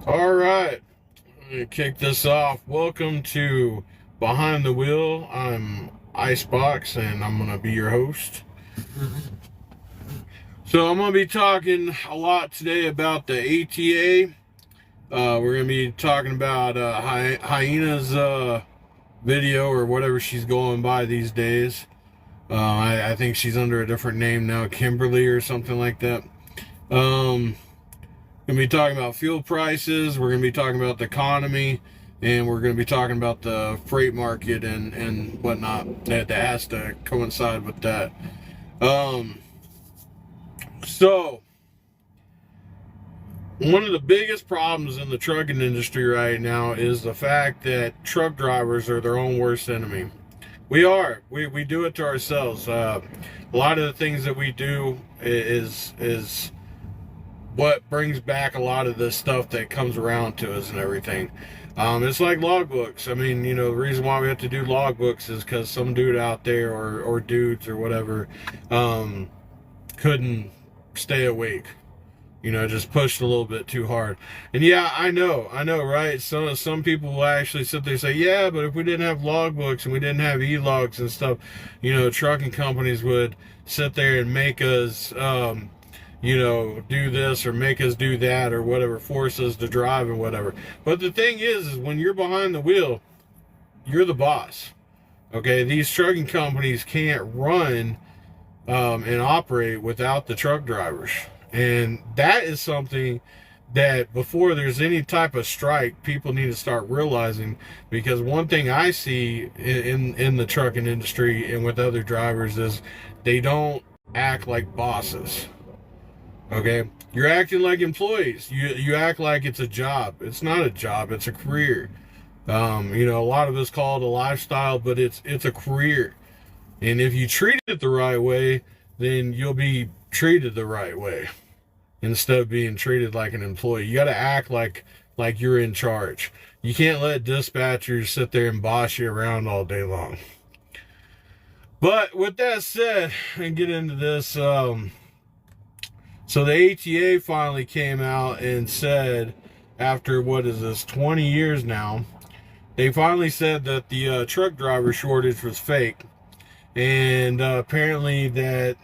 All right, I'm gonna kick this off. Welcome to Behind the Wheel. I'm Icebox, and I'm gonna be your host. So I'm gonna be talking a lot today about the ATA. We're gonna be talking about Hyena's video or whatever she's going by these days. I think she's under a different name now, Kimberly or something like that. Um, Gonna be talking about fuel prices. We're gonna be talking about the economy, and we're gonna be talking about the freight market and whatnot that has to coincide with that. Um, so one of the biggest problems in the trucking industry right now is the fact that truck drivers are their own worst enemy. We are. We do it to ourselves. A lot of the things that we do is what brings back a lot of the stuff that comes around to us and everything. It's like logbooks. I mean, the reason why we have to do logbooks is because some dude out there or dudes or whatever couldn't stay awake. Just pushed a little bit too hard. And yeah, I know, right? Some people will actually sit there and say, yeah, but if we didn't have logbooks and we didn't have e-logs and stuff, trucking companies would sit there and make us do this or make us do that or whatever, force us to drive and whatever. But the thing is when you're behind the wheel, you're the boss. Okay, these trucking companies can't run and operate without the truck drivers, and that is something that before there's any type of strike, people need to start realizing. Because one thing I see in the trucking industry and with other drivers is they don't act like bosses. Okay, you're acting like employees. You act like it's a job. It's not a job. It's a career. A lot of us call it a lifestyle, but it's a career. And if you treat it the right way, then you'll be treated the right way instead of being treated like an employee. You got to act like you're in charge. You can't let dispatchers sit there and boss you around all day long. But with that said, and get into this. So the ATA finally came out and said, after what is this, 20 years now, they finally said that the truck driver shortage was fake. And apparently that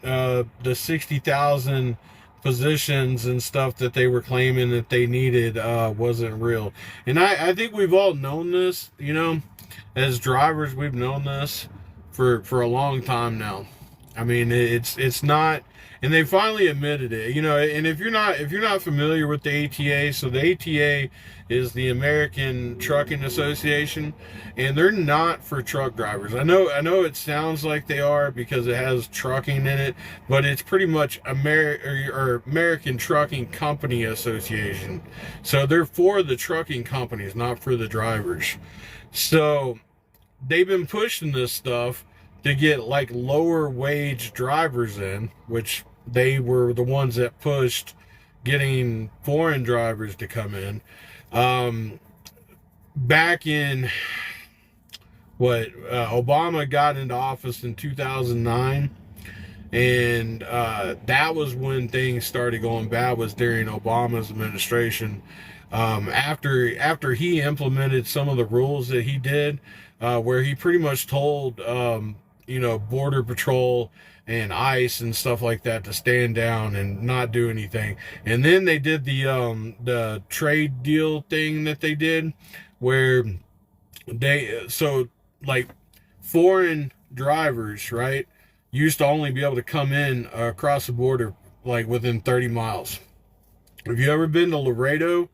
the 60,000 positions and stuff that they were claiming that they needed wasn't real. And I think we've all known this, as drivers, we've known this for a long time now. I mean, it's not, and they finally admitted it. And if you're not familiar with the ATA, so the ATA is the American Trucking Association, and they're not for truck drivers. I know it sounds like they are because it has trucking in it, but it's pretty much American Trucking Company Association. So they're for the trucking companies, not for the drivers. So they've been pushing this stuff to get like lower wage drivers in, which they were the ones that pushed getting foreign drivers to come in. Back in Obama got into office in 2009, and that was when things started going bad, was during Obama's administration. After he implemented some of the rules that he did, where he pretty much told Border Patrol and ICE and stuff like that to stand down and not do anything. And then they did the trade deal thing that they did, where like foreign drivers, right, used to only be able to come in across the border like within 30 miles. Have you ever been to Laredo? Have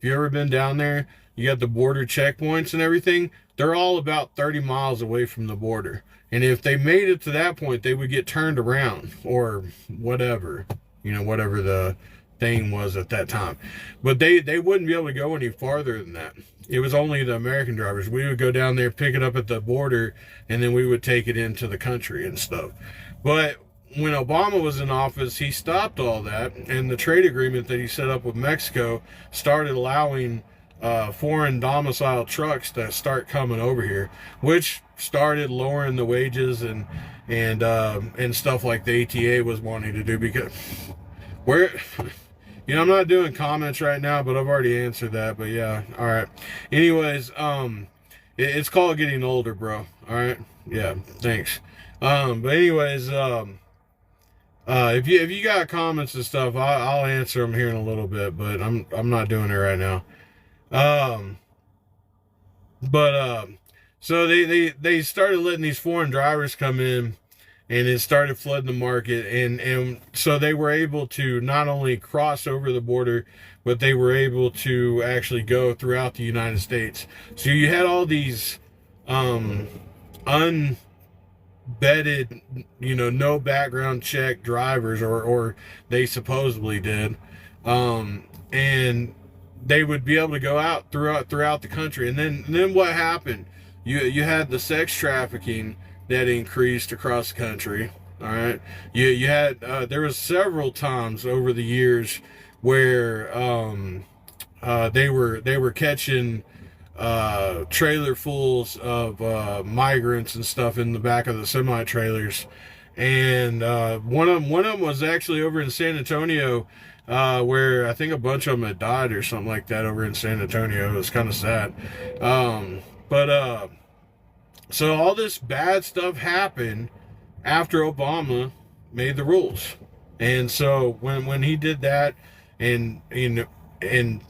you ever been down there? You got the border checkpoints and everything. They're all about 30 miles away from the border. And if they made it to that point, they would get turned around or whatever, whatever the thing was at that time. But they wouldn't be able to go any farther than that. It was only the American drivers. We would go down there, pick it up at the border, and then we would take it into the country and stuff. But when Obama was in office, he stopped all that, and the trade agreement that he set up with Mexico started allowing foreign domiciled trucks to start coming over here, which started lowering the wages and stuff like the ATA was wanting to do. Because where I'm not doing comments right now, but I've already answered that. But yeah, all right. Anyways, it's called getting older, bro. All right. Yeah. Thanks. But anyways, if you got comments and stuff, I'll answer them here in a little bit. But I'm not doing it right now. Um, but so they started letting these foreign drivers come in, and it started flooding the market, and so they were able to not only cross over the border, but they were able to actually go throughout the United States. So you had all these unvetted, no background check drivers, or they supposedly did, and they would be able to go out throughout the country. And then what happened? You had the sex trafficking that increased across the country. All right, you had there was several times over the years where they were catching trailer fulls of migrants and stuff in the back of the semi trailers, and one of them was actually over in San Antonio, where I think a bunch of them had died or something like that over in San Antonio. It was kind of sad, but so all this bad stuff happened after Obama made the rules. And so when he did that, and and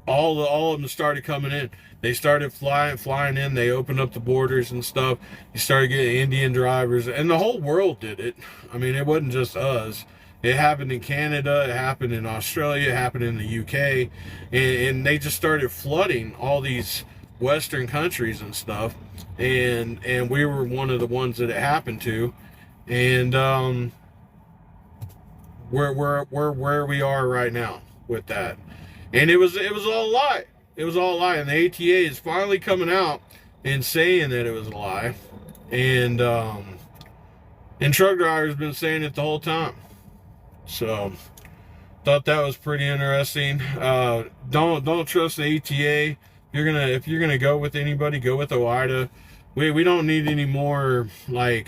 all of them started coming in, they started flying in. They opened up the borders and stuff. You started getting Indian drivers, and the whole world did it. I mean, it wasn't just us. It happened in Canada, it happened in Australia, it happened in the UK, and they just started flooding all these Western countries and stuff, and we were one of the ones that it happened to, and we're where we are right now with that. And it was all a lie. It was all a lie, and the ATA is finally coming out and saying that it was a lie, and truck drivers been saying it the whole time. So thought that was pretty interesting. Don't trust the ATA. If you're gonna go with anybody, go with OOIDA. We don't need any more, like,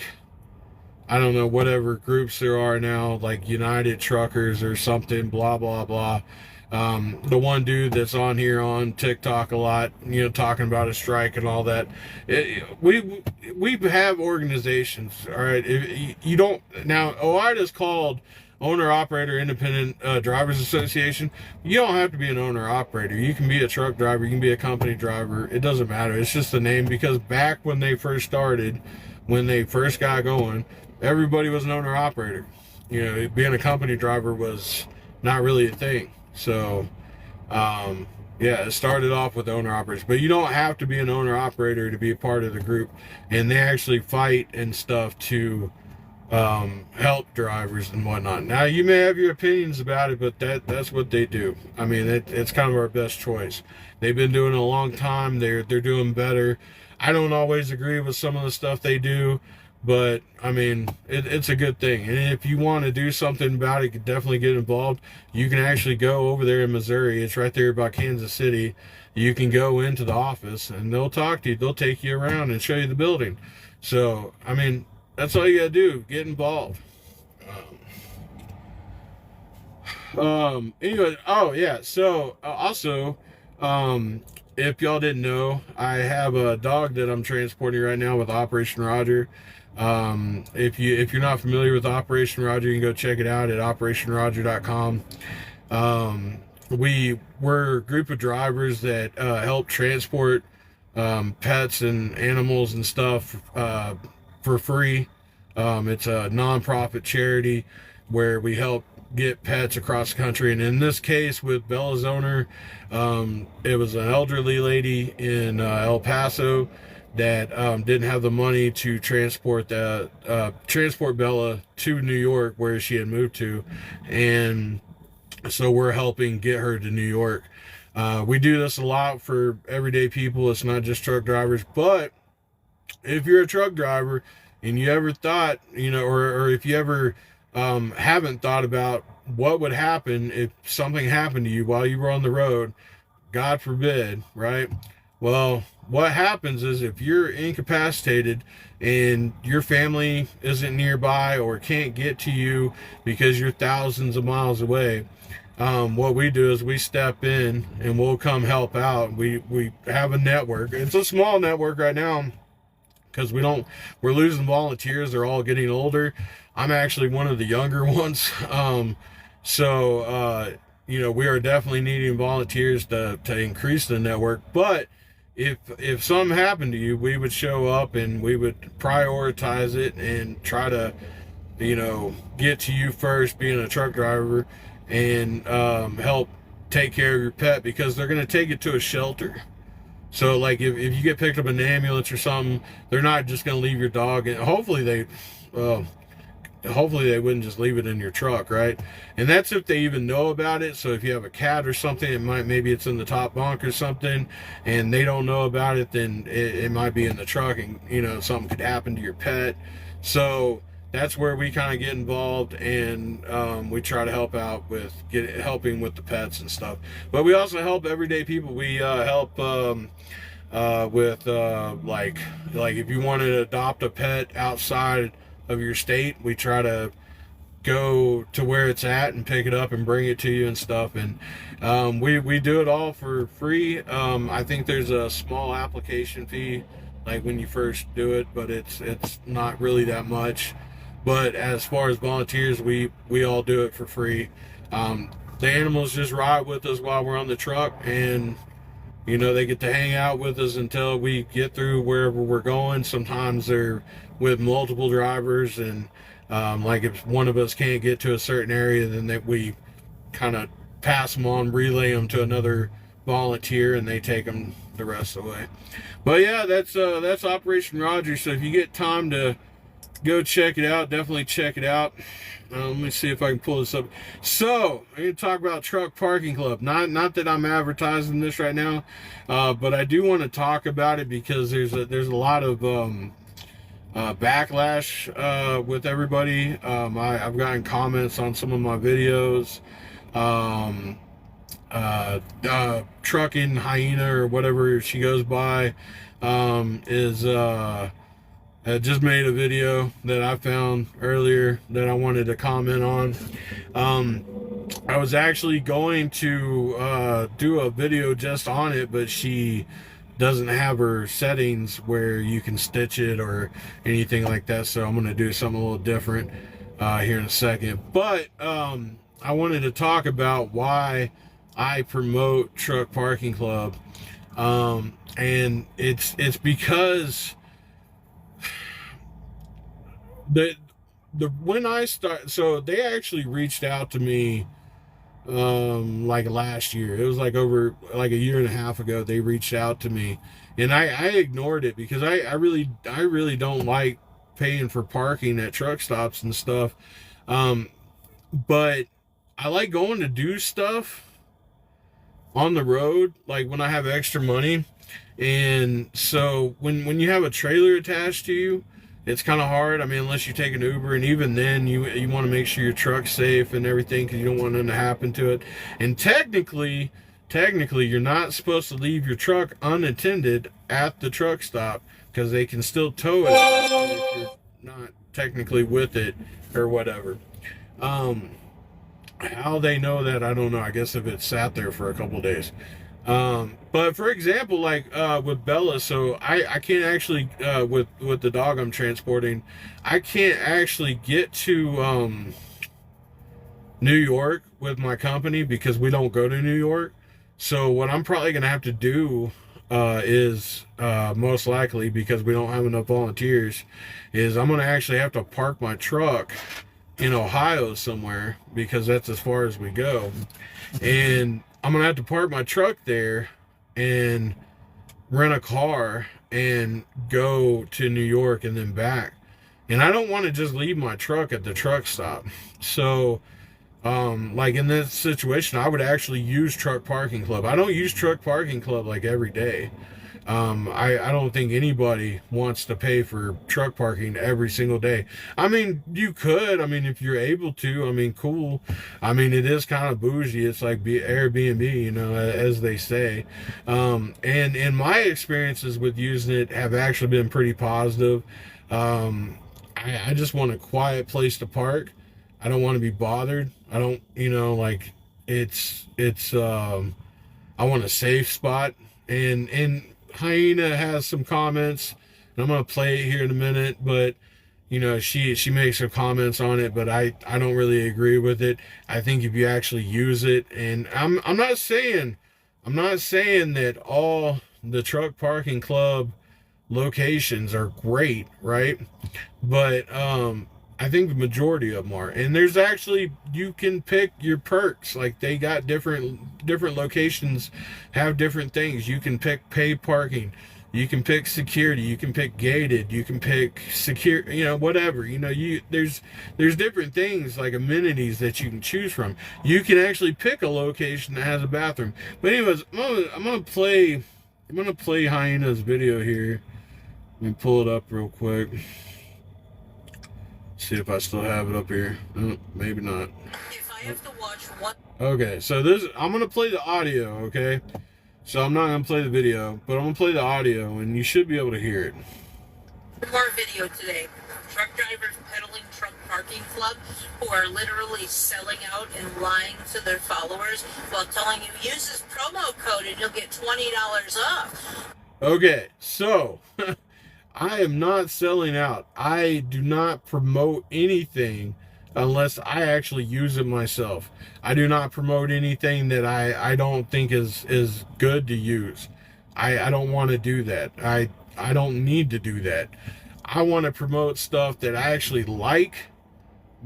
I don't know, whatever groups there are now, like United Truckers or something, blah blah blah. The one dude that's on here on TikTok a lot, talking about a strike and all that. We have organizations, all right. If you don't, now OOIDA is called Owner Operator Independent Drivers Association. You don't have to be an owner operator. You can be a truck driver, you can be a company driver. It doesn't matter. It's just the name, because back when they first started, when they first got going, everybody was an owner operator. Being a company driver was not really a thing. So yeah, it started off with owner operators, but you don't have to be an owner operator to be a part of the group. And they actually fight and stuff to help drivers and whatnot. Now, you may have your opinions about it, but that's what they do. I mean, it's kind of our best choice. They've been doing it a long time. They're doing better. I don't always agree with some of the stuff they do, but I mean, it's a good thing. And if you want to do something about it, you can definitely get involved. You can actually go over there in Missouri. It's right there by Kansas City. You can go into the office and they'll talk to you. They'll take you around and show you the building. So, I mean, that's all you gotta do. Get involved. Anyway, oh yeah. So also, if y'all didn't know, I have a dog that I'm transporting right now with Operation Roger. If you're not familiar with Operation Roger, you can go check it out at operationroger.com. We're a group of drivers that help transport pets and animals and stuff for free. It's a nonprofit charity where we help get pets across the country. And in this case with Bella's owner, it was an elderly lady in El Paso that didn't have the money to transport Bella to New York, where she had moved to. And so we're helping get her to New York. We do this a lot for everyday people. It's not just truck drivers, but if you're a truck driver and you ever thought, or if you ever haven't thought about what would happen if something happened to you while you were on the road, God forbid, right? Well, what happens is, if you're incapacitated and your family isn't nearby or can't get to you because you're thousands of miles away, what we do is we step in and we'll come help out. We have a network. It's a small network right now because we're losing volunteers. They're all getting older. I'm actually one of the younger ones. We are definitely needing volunteers to increase the network. But if something happened to you, we would show up and we would prioritize it and try to, get to you first, being a truck driver, and help take care of your pet, because they're going to take it to a shelter. So like if you get picked up in an ambulance or something, they're not just going to leave your dog. And hopefully they wouldn't just leave it in your truck, right? And that's if they even know about it. So if you have a cat or something, maybe it's in the top bunk or something, and they don't know about it, then it might be in the truck, and something could happen to your pet. So that's where we kind of get involved, and we try to help out with helping with the pets and stuff. But we also help everyday people. We help with like if you want to adopt a pet outside of your state, we try to go to where it's at and pick it up and bring it to you and stuff. And we do it all for free. I think there's a small application fee, like when you first do it, but it's not really that much. But as far as volunteers, we all do it for free. The animals just ride with us while we're on the truck, and they get to hang out with us until we get through wherever we're going. Sometimes they're with multiple drivers, and like if one of us can't get to a certain area, then we kind of pass them on, relay them to another volunteer, and they take them the rest of the way. But yeah, that's Operation Roger. So if you get time to go check it out, definitely check it out. Let me see if I can pull this up. So I'm going to talk about Truck Parking Club. Not that I'm advertising this right now, but I do want to talk about it because there's a lot of backlash with everybody. I've gotten comments on some of my videos. Trucking Hyena, or whatever she goes by, just made a video that I found earlier that I wanted to comment on. I was actually going to do a video just on it, but she doesn't have her settings where you can stitch it or anything like that, so I'm going to do something a little different here in a second. But I wanted to talk about why I promote Truck Parking Club, and it's because when I start, so they actually reached out to me like last year. It was like over like a year and a half ago. They reached out to me, and I ignored it because I really don't like paying for parking at truck stops and stuff. But I like going to do stuff on the road, like when I have extra money. And so when you have a trailer attached to you, it's kind of hard. I mean, unless you take an Uber, and even then you want to make sure your truck's safe and everything, because you don't want nothing to happen to it. And technically you're not supposed to leave your truck unattended at the truck stop, because they can still tow it if you're not technically with it or whatever. How they know that, I don't know. I guess if it sat there for a couple days. But for example, like with Bella, so I can't actually with the dog I'm transporting, I can't actually get to New York with my company because we don't go to New York. So what I'm probably gonna have to do is most likely, because we don't have enough volunteers, is I'm gonna actually have to park my truck in Ohio somewhere, because that's as far as we go. And I'm gonna have to park my truck there and rent a car and go to New York and then back. And I don't want to just leave my truck at the truck stop. So like in this situation, I would actually use Truck Parking Club. I don't use Truck Parking Club like every day. I don't think anybody wants to pay for truck parking every single day. I mean, you could. I mean, if you're able to, I mean, cool. I mean, it is kind of bougie. It's like Airbnb, as they say. And in my experiences with using it have actually been pretty positive. I just want a quiet place to park. I don't want to be bothered. I don't, I want a safe spot, and Hyena has some comments, and I'm gonna play it here in a minute, but you know, she makes some comments on it, but I don't really agree with it. I think if you actually use it, and I'm not saying that all the truck parking club locations are great, right? But I think the majority of them are. And there's actually, you can pick your perks. Like, they got different locations have different things. You can pick paid parking. You can pick security. You can pick gated. You can pick secure, you know, whatever. You know, there's different things like amenities that you can choose from. You can actually pick a location that has a bathroom. But anyways, I'm gonna play Hyena's video here. Let me pull it up real quick. See if I still have it up here. Oh, maybe not. If I have to watch one. Okay, so I'm gonna play the audio, okay? So I'm not gonna play the video, but I'm gonna play the audio, and you should be able to hear it. More video today. Truck drivers peddling truck parking club who are literally selling out and lying to their followers while telling you use this promo code and you'll get $20 off. Okay, so I am not selling out. I do not promote anything unless I actually use it myself. I do not promote anything that I don't think is good to use. I don't want to do that. I don't need to do that. I want to promote stuff that I actually like,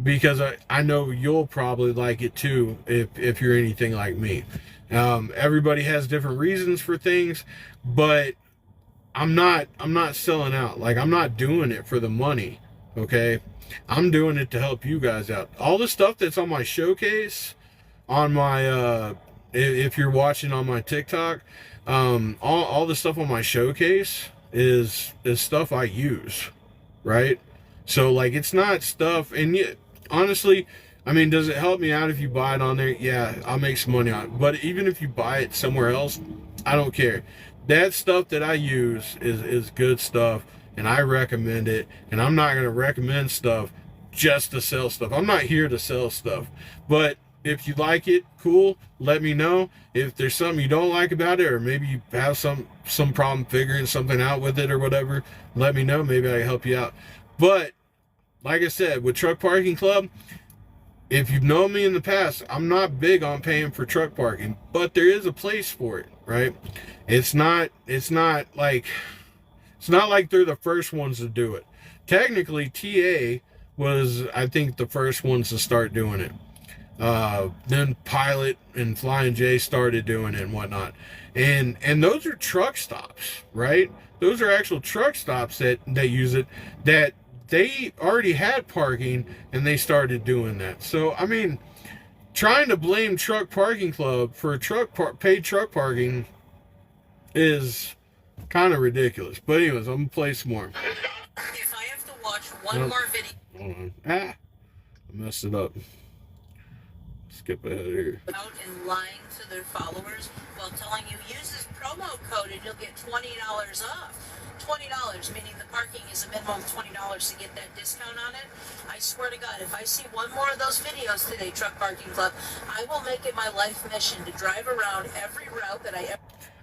because I know you'll probably like it too if you're anything like me. Everybody has different reasons for things, but I'm not selling out. Like, I'm not doing it for the money, okay? I'm doing it to help you guys out. All the stuff that's on my showcase, on my if you're watching on my TikTok, all the stuff on my showcase is stuff I use, right? So, like, it's not stuff, and yet, honestly, I mean, does it help me out if you buy it on there? Yeah, I'll make some money on it. But even if you buy it somewhere else, I don't care. That stuff that I use is good stuff, and I recommend it. And I'm not going to recommend stuff just to sell stuff. I'm not here to sell stuff. But if you like it, cool, let me know. If there's something you don't like about it, or maybe you have some problem figuring something out with it or whatever, let me know. Maybe I can help you out. But like I said, with Truck Parking Club, if you've known me in the past, I'm not big on paying for truck parking, but there is a place for it, right? It's not like they're the first ones to do it. Technically, TA was, I think, the first ones to start doing it. Then Pilot and Flying J started doing it and whatnot. And those are truck stops, right? Those are actual truck stops that use it, that they already had parking and they started doing that. So, I mean, trying to blame Truck Parking Club for paid truck parking is kind of ridiculous. But anyways, I'm gonna play some more. If I have to watch one more video. Hold on. I messed it up. Skip ahead here. Out and lying to their followers while telling you use this promo code and you'll get $20 off. $20, meaning the parking is a minimum of $20 to get that discount on it. I swear to God, if I see one more of those videos today, Truck Parking Club, I will make it my life mission to drive around every route that I ever.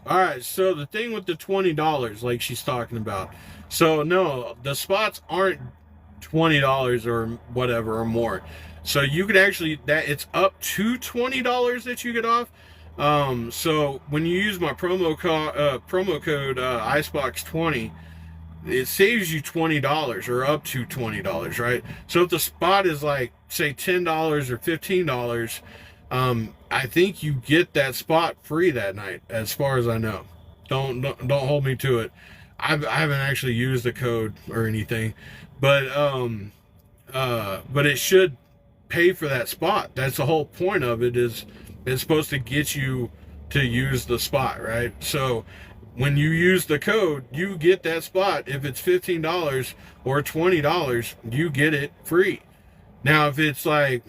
All right, so the thing with the $20, like she's talking about. So no, the spots aren't $20 or whatever or more. So you could actually, it's up to $20 that you get off. So when you use my promo code Icebox20, it saves you $20 or up to $20, right? So if the spot is like, say, $10 or $15, I think you get that spot free that night, as far as I know. Don't hold me to it. I haven't actually used the code or anything, but it should pay for that spot. That's the whole point of it, is it's supposed to get you to use the spot, right? So when you use the code, you get that spot. If it's $15 or $20, you get it free. Now, if it's like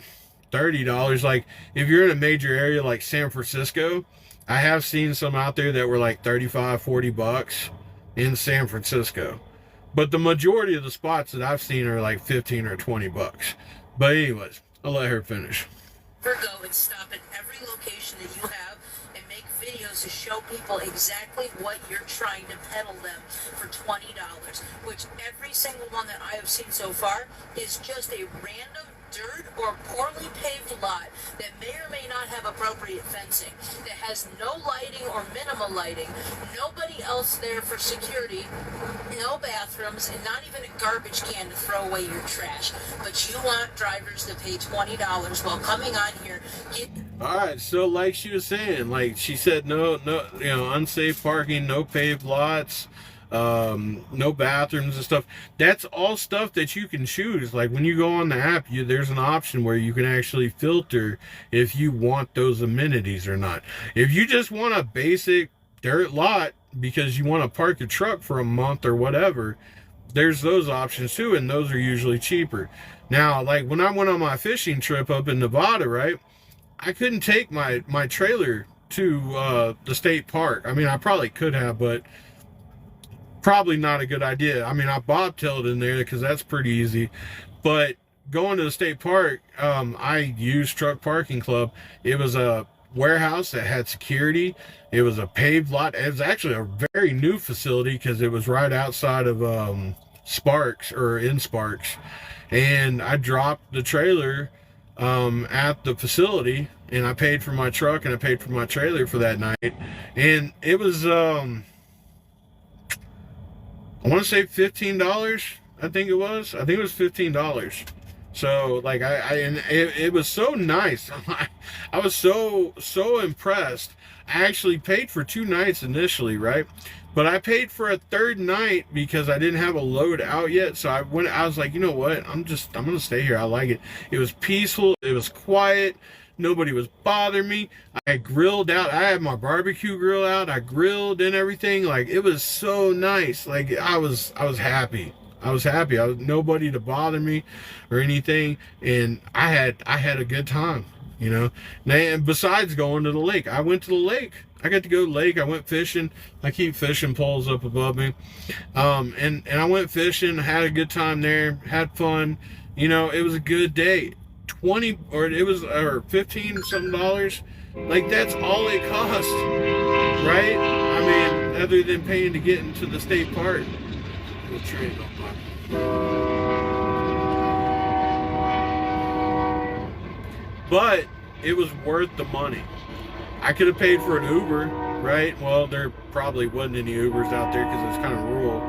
$30, like if you're in a major area like San Francisco, I have seen some out there that were like $35-$40 in San Francisco. But the majority of the spots that I've seen are like $15 or $20. But anyways, I'll let her finish. Go and stop at every location that you have and make videos to show people exactly what you're trying to peddle them for $20, which every single one that I have seen so far is just a random dirt or poorly paved lot that may or may not have appropriate fencing, that has no lighting or minimal lighting, nobody else there for security, no bathrooms, and not even a garbage can to throw away your trash. But you want drivers to pay $20 while coming on here. All right, so like she was saying, like she said, no, unsafe parking, no paved lots, no bathrooms and stuff. That's all stuff that you can choose. Like when you go on the app, there's an option where you can actually filter if you want those amenities or not. If you just want a basic dirt lot because you want to park your truck for a month or whatever, there's those options too, and those are usually cheaper. Now, like when I went on my fishing trip up in Nevada, right, I couldn't take my trailer to the state park. I mean, I probably could have, but probably not a good idea. I mean, I bobtailed in there because that's pretty easy. But going to the state park, I used Truck Parking Club. It was a warehouse that had security. It was a paved lot. It was actually a very new facility because it was right outside of Sparks, or in Sparks. And I dropped the trailer at the facility, and I paid for my truck and I paid for my trailer for that night. And it was I want to say $15. I think it was $15. So like it was so nice. I was so impressed. I actually paid for 2 nights initially, right? But I paid for a 3rd night because I didn't have a load out yet. So I was like, you know what? I'm gonna stay here. I like it. It was peaceful. It was quiet. Nobody was bothering me. I grilled out. I had my barbecue grill out. I grilled and everything. Like, it was so nice. Like, I was happy. I was happy. I was nobody to bother me or anything, and I had a good time, you know. And besides going to the lake, I went to the lake. I got to go to the lake. I went fishing. I keep fishing poles up above me, and I went fishing. Had a good time there. Had fun. You know, it was a good day. 20 or it was or 15 something dollars, like that's all it cost, right? I mean, other than paying to get into the state park. The train on by. But it was worth the money. I could have paid for an Uber, right? Well, there probably wasn't any Ubers out there because it's kind of rural.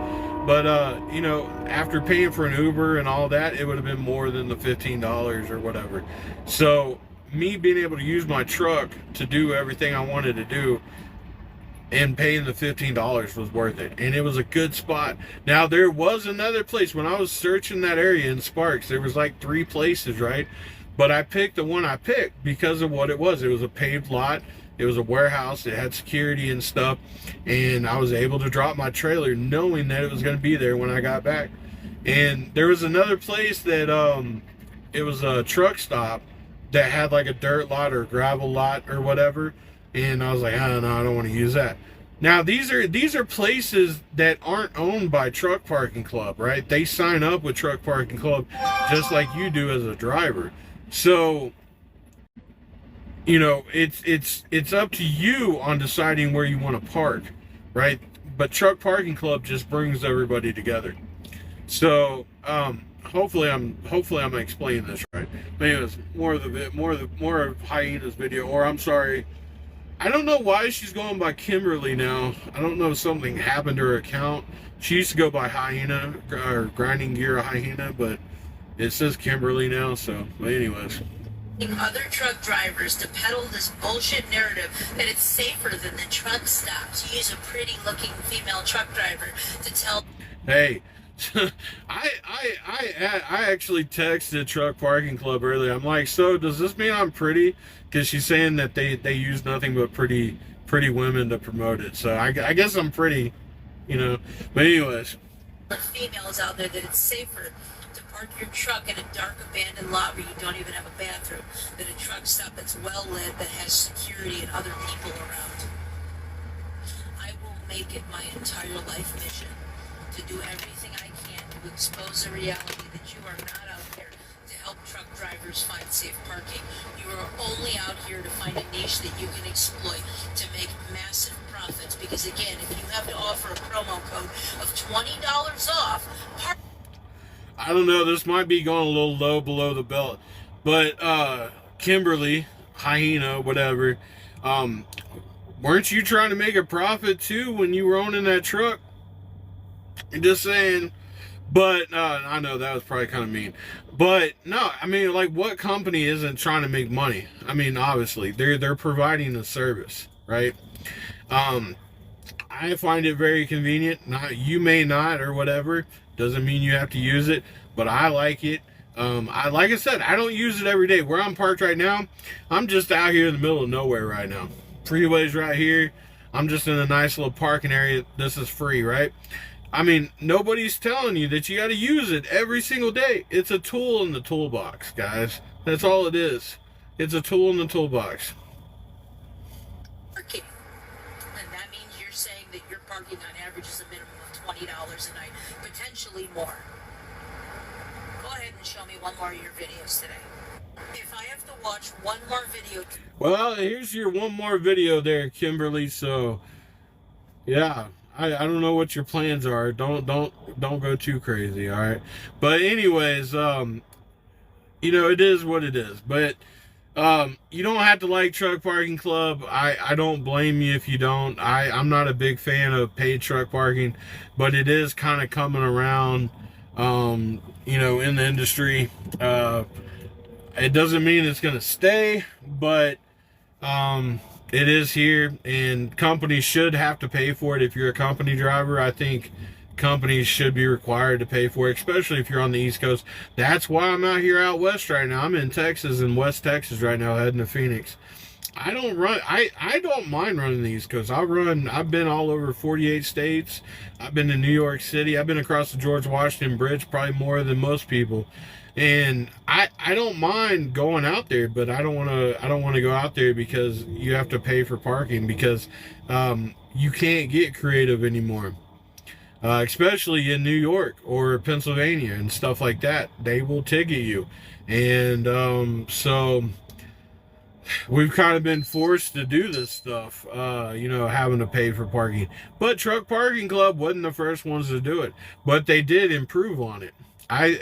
But, you know, after paying for an Uber and all that, it would have been more than the $15 or whatever. So me being able to use my truck to do everything I wanted to do and paying the $15 was worth it. And it was a good spot. Now, there was another place. When I was searching that area in Sparks, there was like 3 places, right? But I picked the one I picked because of what it was. It was a paved lot. It was a warehouse. It had security and stuff. And I was able to drop my trailer knowing that it was going to be there when I got back. And there was another place that it was a truck stop that had like a dirt lot or gravel lot or whatever. And I was like, oh, no, I don't want to use that. Now, these are places that aren't owned by Truck Parking Club, right? They sign up with Truck Parking Club just like you do as a driver. So, you know, it's up to you on deciding where you want to park, right? But Truck Parking Club just brings everybody together. So, hopefully I'm explaining this right. But anyways, more of Hyena's video, or I'm sorry, I don't know why she's going by Kimberly now. I don't know if something happened to her account. She used to go by Hyena, or Grinding Gear Hyena, but it says Kimberly now, so, but anyways. Other truck drivers to peddle this bullshit narrative that it's safer than the truck stops. Use a pretty looking female truck driver to tell. Hey, I actually texted Truck Parking Club earlier. I'm like, so does this mean I'm pretty? Because she's saying that they use nothing but pretty women to promote it. So I guess I'm pretty, you know. But anyways. Females out there that it's safer to park your truck in a dark abandoned lot where you don't even have a bathroom than a truck stop that's well lit, that has security and other people around. I will make it my entire life mission to do everything I can to expose the reality that you are not out there to help truck drivers find safe parking. You are only out here to find a niche that you can exploit to make massive profits. Because again, if you have to offer a promo code of $20 off, I don't know, this might be going a little low below the belt, but Kimberly, Hyena, whatever, weren't you trying to make a profit too when you were owning that truck? I'm just saying. But I know that was probably kind of mean, but no, I mean, like, what company isn't trying to make money? I mean, obviously they're providing a service, right? I find it very convenient. Not, you may not, or whatever. Doesn't mean you have to use it, but I like it. Like I said, I don't use it every day. Where I'm parked right now, I'm just out here in the middle of nowhere right now. Freeway's right here. I'm just in a nice little parking area. This is free, right? I mean, nobody's telling you that you got to use it every single day. It's a tool in the toolbox, guys. That's all it is. It's a tool in the toolbox. parking. And that means you're saying that your parking on average is a minimum of $20 a night, potentially more. Go ahead and show me one more of your videos today. If I have to watch one more video... Well, here's your one more video there, Kimberly. So, yeah, I don't know what your plans are. Don't go too crazy, all right? But anyways, you know, it is what it is. But you don't have to like Truck Parking Club. I don't blame you if you don't. I'm not a big fan of paid truck parking, but it is kind of coming around, you know, in the industry. It doesn't mean it's going to stay, but it is here, and companies should have to pay for it. If you're a company driver, I think companies should be required to pay for it, especially if you're on the East Coast. That's why I'm out here out west right now. I'm in Texas, in West Texas right now, heading to Phoenix. I don't mind running the East Coast. I've been all over 48 states. I've been to New York City. I've been across the George Washington Bridge, probably more than most people. And I don't mind going out there, but I don't want to go out there because you have to pay for parking, because you can't get creative anymore. Especially in New York or Pennsylvania and stuff like that. They will ticket you. And so we've kind of been forced to do this stuff, you know, having to pay for parking. But Truck Parking Club wasn't the first ones to do it, but they did improve on it.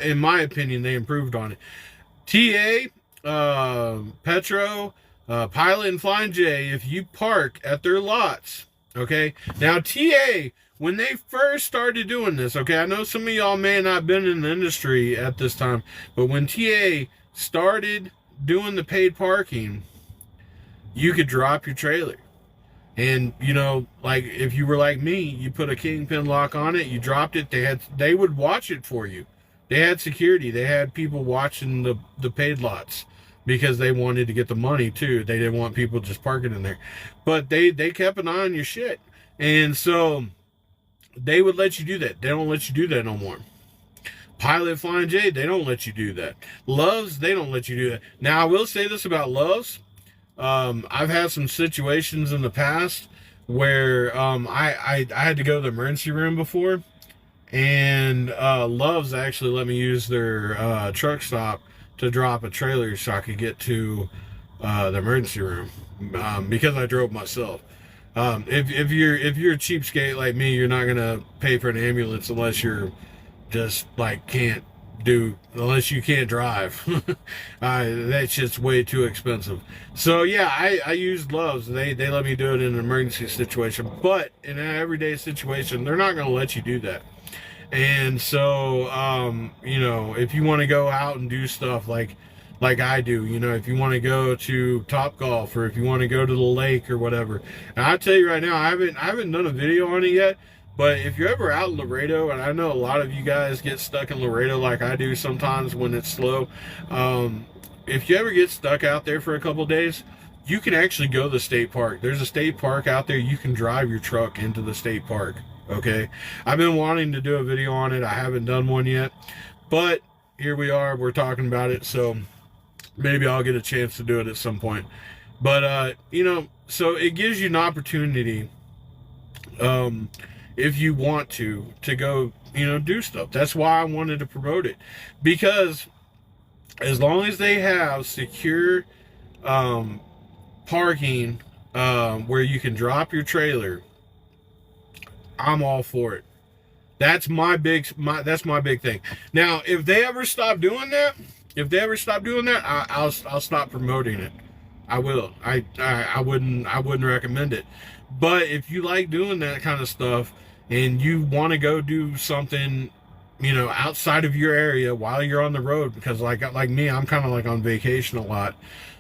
In my opinion, they improved on it. TA, Petro, Pilot, and Flying J, if you park at their lots, okay? Now, TA, when they first started doing this, okay, I know some of y'all may not have been in the industry at this time, but when TA started doing the paid parking, you could drop your trailer. And, you know, like, if you were like me, you put a kingpin lock on it, you dropped it, they would watch it for you. They had security. They had people watching the paid lots because they wanted to get the money too. They didn't want people just parking in there. But they kept an eye on your shit. And so they would let you do that. They don't let you do that no more. Pilot, Flying J, they don't let you do that. Loves, they don't let you do that. Now, I will say this about Loves. I've had some situations in the past where I had to go to the emergency room before. And Loves actually let me use their truck stop to drop a trailer so I could get to the emergency room, because I drove myself. If you're a cheapskate like me, you're not gonna pay for an ambulance unless you're just like unless you can't drive. That shit's way too expensive. So yeah, I used Loves. They let me do it in an emergency situation, but in an everyday situation, they're not gonna let you do that. And so, you know, if you want to go out and do stuff like I do, you know, if you want to go to Topgolf, or if you want to go to the lake or whatever. And I'll tell you right now, I haven't done a video on it yet, but if you're ever out in Laredo, and I know a lot of you guys get stuck in Laredo like I do sometimes when it's slow. If you ever get stuck out there for a couple days, you can actually go to the state park. There's a state park out there. You can drive your truck into the state park. Okay, I've been wanting to do a video on it. I haven't done one yet, but here we are. We're talking about it, so maybe I'll get a chance to do it at some point. But you know, so it gives you an opportunity, if you want to go, you know, do stuff. That's why I wanted to promote it, because as long as they have secure parking where you can drop your trailer, I'm all for it. That's my big thing. Now, if they ever stop doing that, I'll stop promoting it. I will. I wouldn't recommend it. But if you like doing that kind of stuff and you want to go do something, outside of your area while you're on the road, because like me, I'm kind of like on vacation a lot,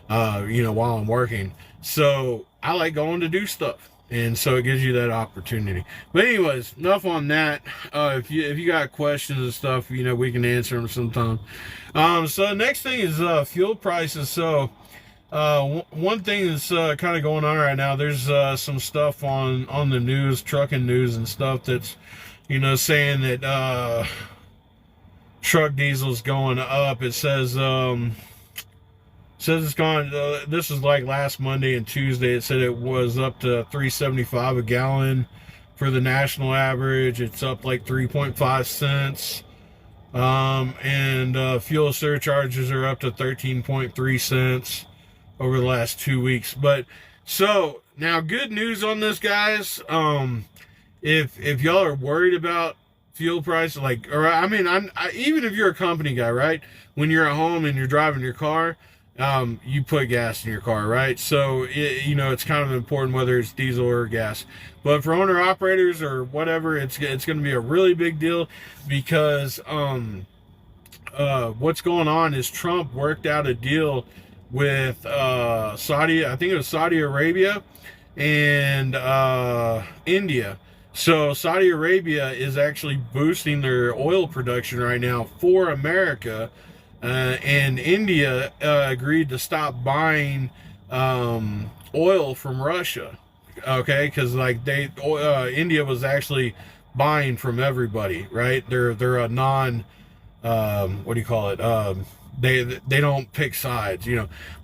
while I'm working. So I like going to do stuff. And so it gives you that opportunity. But anyways, enough on that. If you got questions and stuff, we can answer them sometime. So the next thing is fuel prices. So one thing that's kind of going on right now, there's some stuff on the news, trucking news and stuff that's, saying that truck diesel's going up. It says it's gone. This is like last Monday and Tuesday. It said it was up to $3.75 a gallon for the national average. It's up like 3.5 cents. And fuel surcharges are up to 13.3 cents over the last 2 weeks. But so now, good news on this, guys. If y'all are worried about fuel price, even if you're a company guy, right? When you're at home and you're driving your car, you put gas in your car, right? So, it's kind of important whether it's diesel or gas. But for owner operators or whatever, it's going to be a really big deal because what's going on is Trump worked out a deal with Saudi, I think it was Saudi Arabia and India. So Saudi Arabia is actually boosting their oil production right now for America. And India agreed to stop buying oil from Russia, okay? Because India was actually buying from everybody, right? They're a non, what do you call it? They don't pick sides,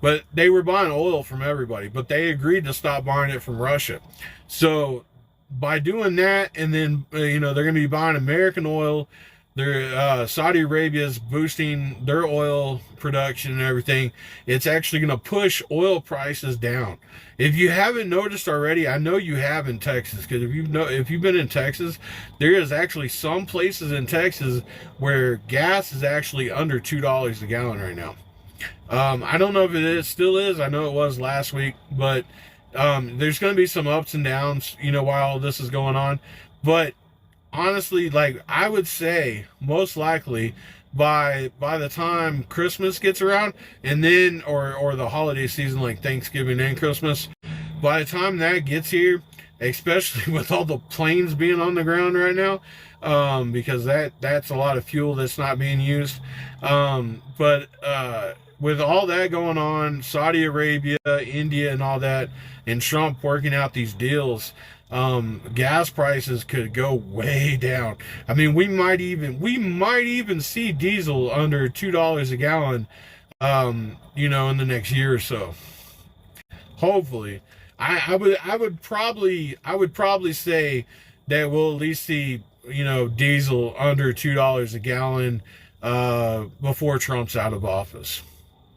but they were buying oil from everybody, but they agreed to stop buying it from Russia. So by doing that, and then they're going to be buying American oil. Saudi Arabia is boosting their oil production and everything. It's actually going to push oil prices down. If you haven't noticed already, I know you have in Texas, because if you've been in Texas, there is actually some places in Texas where gas is actually under $2 a gallon right now. I don't know if it still is. I know it was last week, but there's going to be some ups and downs, while all this is going on. But honestly, I would say most likely by the time Christmas gets around, and then or the holiday season like Thanksgiving and Christmas, by the time that gets here, especially with all the planes being on the ground right now, because that's a lot of fuel that's not being used. But with all that going on, Saudi Arabia, India, and all that, and Trump working out these deals, gas prices could go way down. I mean, we might even see diesel under $2 a gallon, in the next year or so. Hopefully, I would probably say that we'll at least see, diesel under $2 a gallon, before Trump's out of office.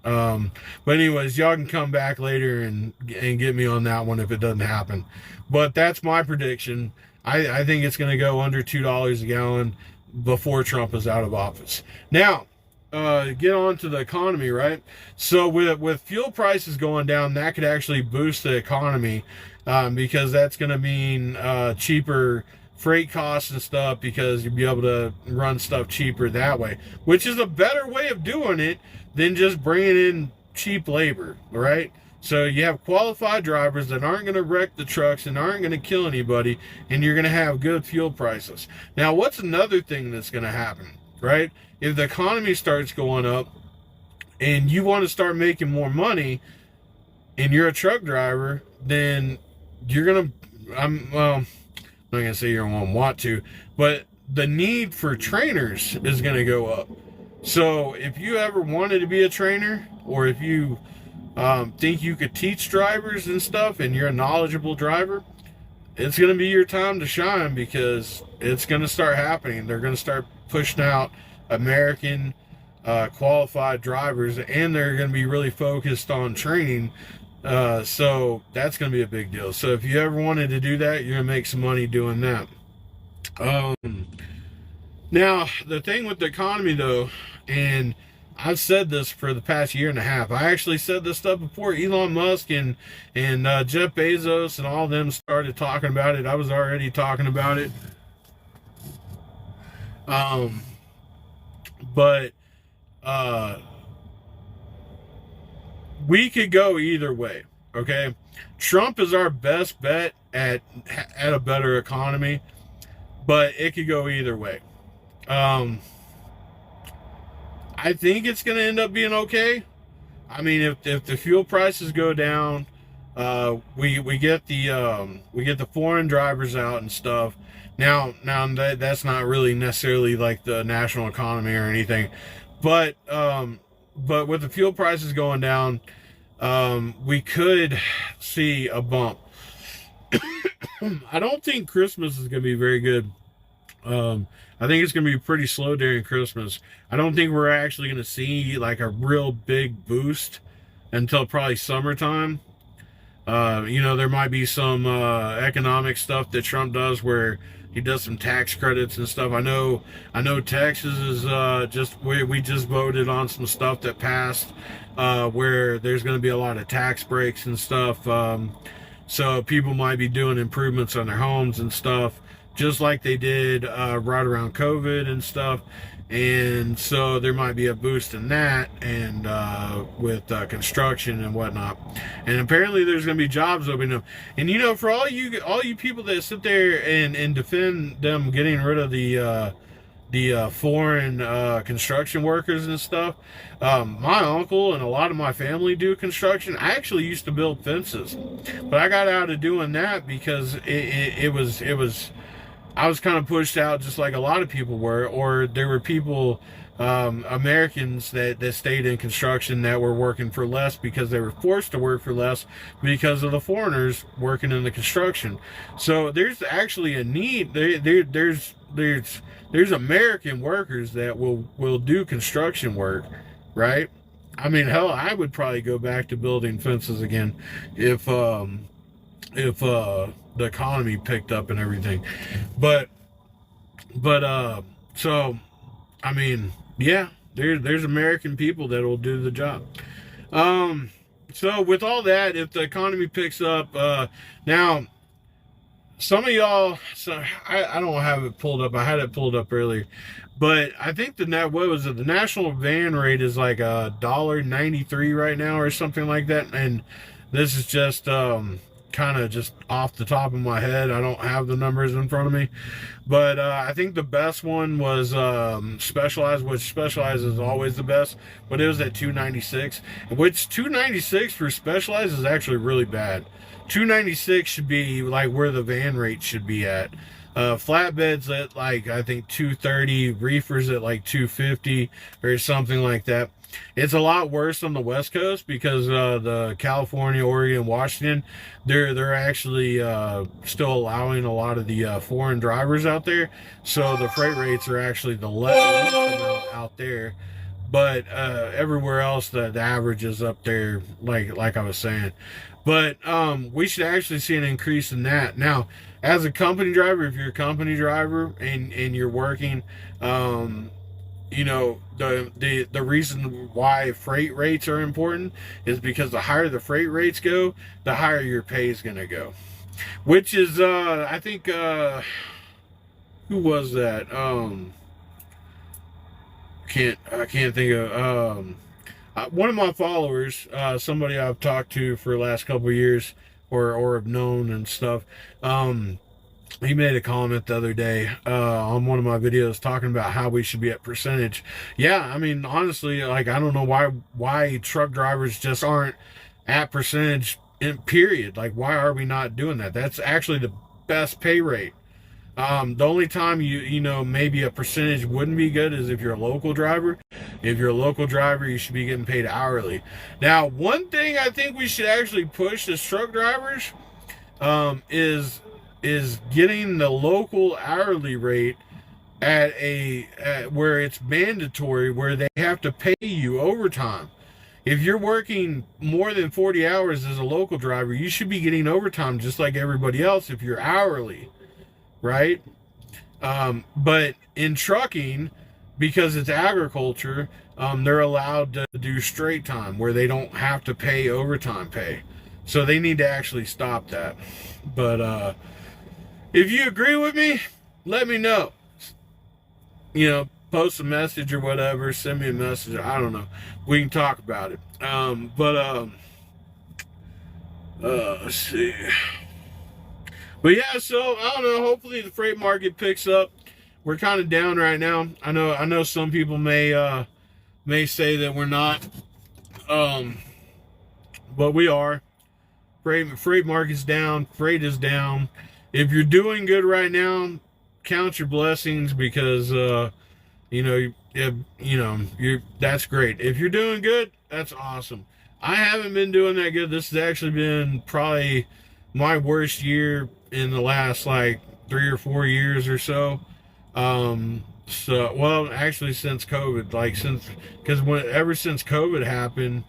But anyways, y'all can come back later and get me on that one if it doesn't happen. But that's my prediction. I think it's going to go under $2 a gallon before Trump is out of office. Now, get on to the economy, right? So with fuel prices going down, that could actually boost the economy, because that's going to mean cheaper freight costs and stuff, because you'll be able to run stuff cheaper that way, which is a better way of doing it than just bringing in cheap labor, right? So you have qualified drivers that aren't going to wreck the trucks and aren't going to kill anybody, and you're going to have good fuel prices. Now, what's another thing that's going to happen, right? If the economy starts going up and you want to start making more money and you're a truck driver, then you're going to, I'm not going to say you're going to want to, but the need for trainers is going to go up. So if you ever wanted to be a trainer, or if you think you could teach drivers and stuff, and you're a knowledgeable driver, it's going to be your time to shine, because it's going to start happening. They're going to start pushing out American qualified drivers, and they're going to be really focused on training. So that's going to be a big deal. So if you ever wanted to do that, you're going to make some money doing that. Now, the thing with the economy, though, and I've said this for the past year and a half. I actually said this stuff before Elon Musk and Jeff Bezos and all of them started talking about it. I was already talking about it. But we could go either way. Okay, Trump is our best bet at a better economy, but it could go either way. I think it's going to end up being okay. I mean, if the fuel prices go down, we get the foreign drivers out and stuff. Now that's not really necessarily like the national economy or anything, but with the fuel prices going down, we could see a bump. I don't think Christmas is going to be very good. I think it's going to be pretty slow during Christmas. I don't think we're actually going to see like a real big boost until probably summertime. There might be some economic stuff that Trump does where he does some tax credits and stuff. I know Texas is we just voted on some stuff that passed where there's going to be a lot of tax breaks and stuff. So people might be doing improvements on their homes and stuff, just like they did right around COVID and stuff. And so there might be a boost in that, and with construction and whatnot. And apparently there's going to be jobs opening up. And for all you people that sit there and defend them getting rid of the foreign construction workers and stuff, my uncle and a lot of my family do construction. I actually used to build fences, but I got out of doing that because it was I was kind of pushed out, just like a lot of people were, or there were people, Americans that stayed in construction that were working for less because they were forced to work for less because of the foreigners working in the construction. So there's actually a need. There's American workers that will do construction work, right? I mean, hell, I would probably go back to building fences again if the economy picked up and everything. But so I mean, yeah, there's American people that will do the job. So with all that, if the economy picks up, now some of y'all, so I don't have it pulled up. I had it pulled up earlier, but I think the national van rate is like $1.93 right now or something like that. And this is just kind of just off the top of my head. I don't have the numbers in front of me, but I think the best one was Specialized, which Specialized is always the best, but it was at $2.96, which $2.96 for Specialized is actually really bad. $2.96 should be like where the van rate should be at. Flatbeds at like, I think $2.30, reefers at like $2.50 or something like that. It's a lot worse on the West Coast because the California, Oregon, Washington, they're actually still allowing a lot of the foreign drivers out there. So the freight rates are actually the least amount out there. But everywhere else, the average is up there, like I was saying. But we should actually see an increase in that. Now, as a company driver, if you're a company driver and you're working, the reason why freight rates are important is because the higher the freight rates go, the higher your pay is going to go. Which is, I think, who was that? I can't think of, one of my followers, somebody I've talked to for the last couple of years or have known and stuff. He made a comment the other day on one of my videos talking about how we should be at percentage. Yeah, I mean, honestly, like, I don't know why truck drivers just aren't at percentage in period. Like, why are we not doing that? That's actually the best pay rate. The only time maybe a percentage wouldn't be good is if you're a local driver. If you're a local driver, you should be getting paid hourly. Now, one thing I think we should actually push as truck drivers is getting the local hourly rate where it's mandatory, where they have to pay you overtime. If you're working more than 40 hours as a local driver, you should be getting overtime just like everybody else if you're hourly, right? But in trucking, because it's agriculture, they're allowed to do straight time where they don't have to pay overtime pay. So they need to actually stop that. But if you agree with me, let me know. Post a message or whatever, send me a message. I don't know. We can talk about it. Let's see. But yeah, so I don't know. Hopefully the freight market picks up. We're kind of down right now. I know some people may say that we're not, but we are. Freight market's down. Freight is down. If you're doing good right now, count your blessings because that's great. If you're doing good, that's awesome. I haven't been doing that good. This has actually been probably my worst year in the last like 3 or 4 years or so. Actually since COVID, ever since COVID happened,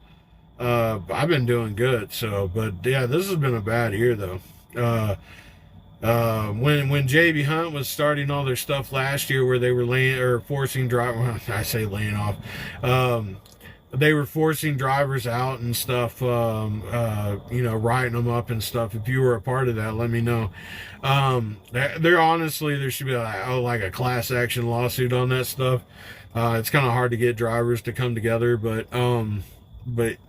I've been doing good. So, but yeah, this has been a bad year though. When JB Hunt was starting all their stuff last year, where they were forcing drivers, I say laying off, they were forcing drivers out and stuff, writing them up and stuff. If you were a part of that, let me know. There should be like a class action lawsuit on that stuff. It's kind of hard to get drivers to come together, but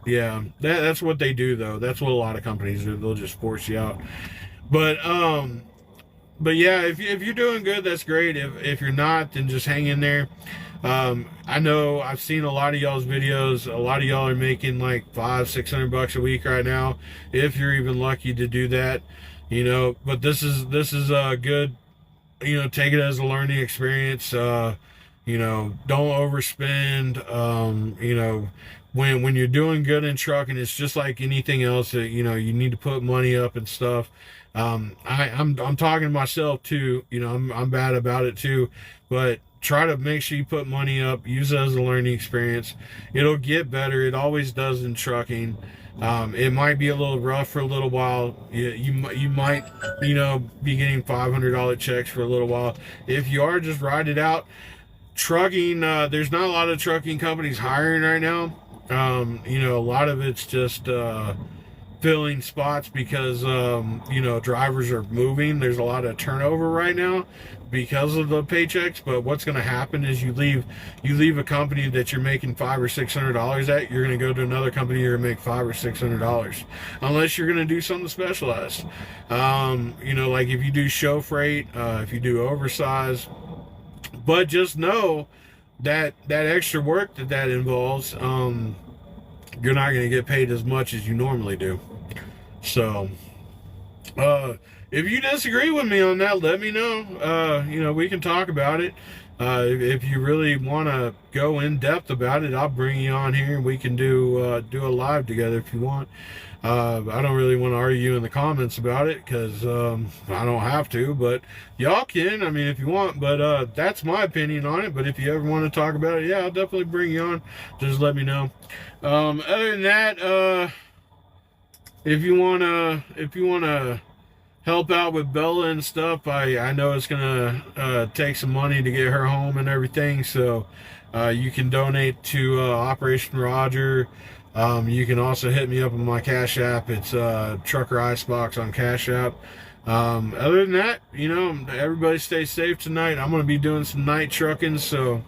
yeah, that's what they do though. That's what a lot of companies do. They'll just force you out. But yeah, if you're doing good, that's great. If you're not, then just hang in there. I know I've seen a lot of y'all's videos. A lot of y'all are making like $500-600 a week right now, if you're even lucky to do that. But this is a good. Take it as a learning experience. Don't overspend. When you're doing good in trucking, it's just like anything else. You need to put money up and stuff. I'm talking to myself too. I'm bad about it too, but try to make sure you put money up. Use it as a learning experience. It'll get better. It always does in trucking. It might be a little rough for a little while. You might be getting $500 checks for a little while. If you are, just ride it out. Trucking, there's not a lot of trucking companies hiring right now. A lot of it's just filling spots because drivers are moving. There's a lot of turnover right now because of the paychecks. But what's going to happen is you leave a company that you're making $500 or $600 at. You're going to go to another company, you're going to make $500 or $600, unless you're going to do something specialized. Like if you do show freight, if you do oversize. But just know that extra work that involves, you're not going to get paid as much as you normally do. So, if you disagree with me on that, let me know. We can talk about it. If you really want to go in depth about it, I'll bring you on here and we can do a live together if you want. I don't really want to argue in the comments about it because I don't have to, but y'all can, if you want. But that's my opinion on it. But if you ever want to talk about it, yeah, I'll definitely bring you on. Just let me know. Other than that, if you wanna help out with Bella and stuff, I know it's gonna take some money to get her home and everything. So you can donate to Operation Roger. You can also hit me up on my Cash App. It's Trucker Icebox on Cash App. Other than that, everybody stay safe tonight. I'm going to be doing some night trucking, so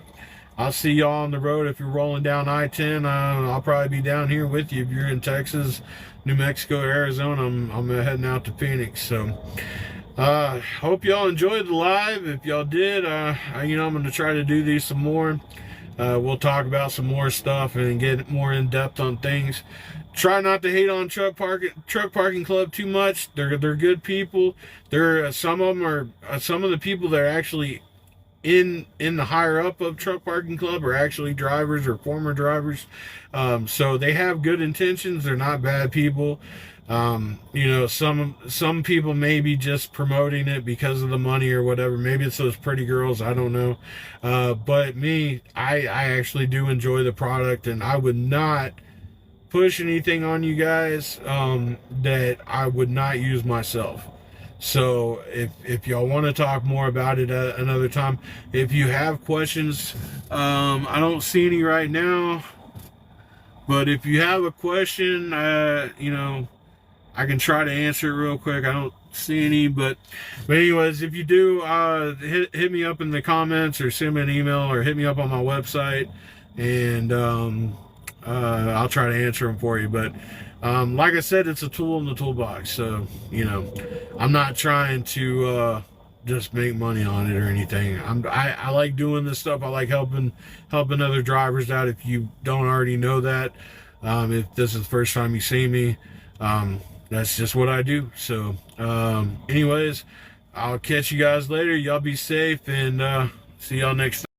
I'll see y'all on the road. If you're rolling down I-10, I'll probably be down here with you. If you're in Texas, New Mexico, Arizona, I'm heading out to Phoenix. So hope y'all enjoyed the live. If y'all did, I'm going to try to do these some more. We'll talk about some more stuff and get more in depth on things. Try not to hate on Truck Parking Club too much. They're good people. Some of the people that are actually in the higher up of Truck Parking Club are actually drivers or former drivers. So they have good intentions. They're not bad people. You know, some people may be just promoting it because of the money or whatever. Maybe it's those pretty girls, I don't know. But me, I actually do enjoy the product, and I would not push anything on you guys that I would not use myself. So if y'all want to talk more about it at another time, if you have questions, I don't see any right now, but if you have a question, you know, I can try to answer it real quick. I don't see any, but anyways, if you do, hit me up in the comments or send me an email or hit me up on my website, and I'll try to answer them for you. But like I said, it's a tool in the toolbox, so you know, I'm not trying to just make money on it or anything. I like doing this stuff. I like helping other drivers out. If you don't already know that, if this is the first time you see me, that's just what I do. So anyways, I'll catch you guys later. Y'all be safe, and see y'all next time.